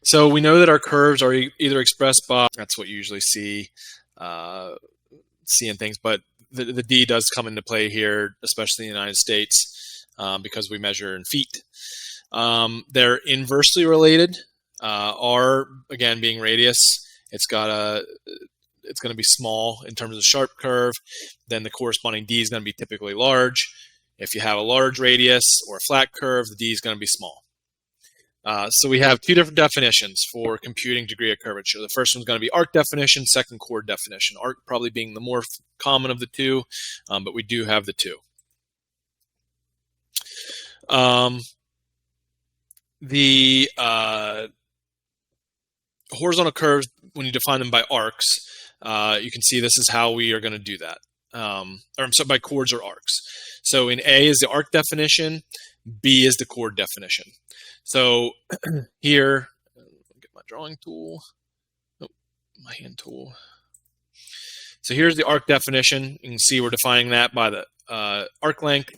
So we know that our curves are either expressed by, that's what you usually see in things, but the D does come into play here, especially in the United States, because we measure in feet. They're inversely related. R, again, being radius, it's going to be small in terms of sharp curve. Then the corresponding D is going to be typically large. If you have a large radius or a flat curve, the D is going to be small. So we have two different definitions for computing degree of curvature. The first one's going to be arc definition, second chord definition. Arc probably being the more common of the two, but we do have the two. The horizontal curves, when you define them by arcs, you can see this is how we are going to do that. By chords or arcs. So in A is the arc definition, B is the chord definition. So here, get my drawing tool, my hand tool. So here's the arc definition. You can see we're defining that by the arc length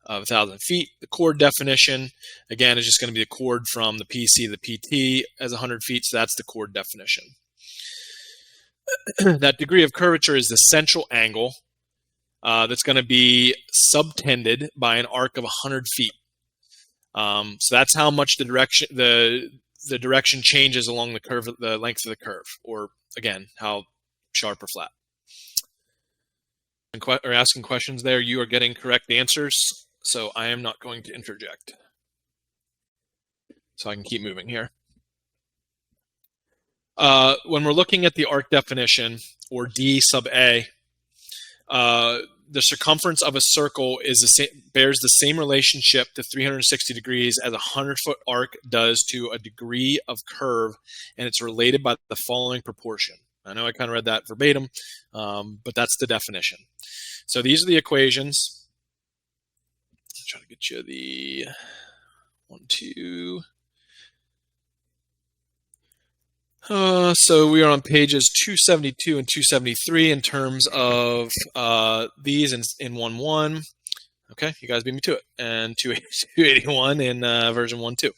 of 1,000 feet. The chord definition, again, is just going to be the chord from the PC to the PT as 100 feet, so that's the chord definition. That degree of curvature is the central angle that's going to be subtended by an arc of 100 feet. So that's how much the direction changes along the curve, the length of the curve, or again, how sharp or flat. Or asking questions there, you are getting correct answers, so I am not going to interject. So I can keep moving here. When we're looking at the arc definition, or D sub A, the circumference of a circle bears the same relationship to 360 degrees as a 100-foot arc does to a degree of curve, and it's related by the following proportion. I know I kind of read that verbatim, but that's the definition. So these are the equations. I'll try to get you the 1, 2. So we are on pages 272 and 273 in terms of these in 1.1. Okay, you guys beat me to it. And 281 in version 1.2.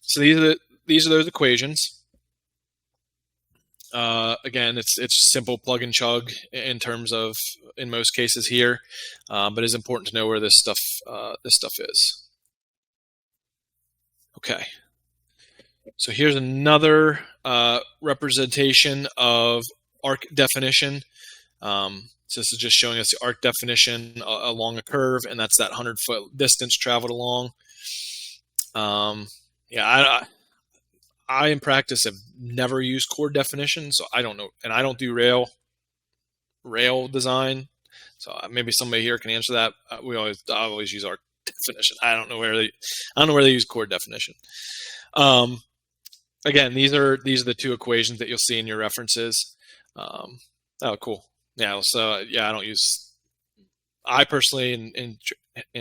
So these are those equations. Again, it's simple plug and chug in terms of, in most cases here, but it's important to know where this stuff is. Okay. So here's another representation of arc definition. So this is just showing us the arc definition along a curve, and that's that 100-foot distance traveled along. Yeah, I in practice have never used chord definition, so I don't know, and I don't do rail design. So maybe somebody here can answer that. I always use arc definition. I don't know where they use chord definition. Again, these are the two equations that you'll see in your references. Oh, cool. Yeah. So yeah, I personally in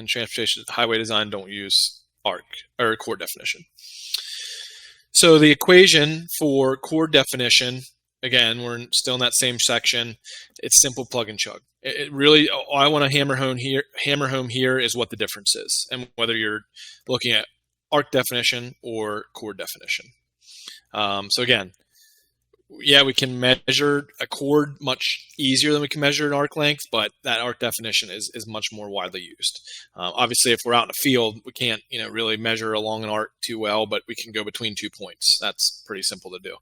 transportation highway design don't use arc or chord definition. So the equation for chord definition, again, we're still in that same section. It's simple plug and chug. It really, all I want to hammer home here is what the difference is, and whether you're looking at arc definition or chord definition. So again, yeah, we can measure a chord much easier than we can measure an arc length, but that arc definition is much more widely used. Obviously, if we're out in a field, we can't really measure along an arc too well, but we can go between 2 points. That's pretty simple to do.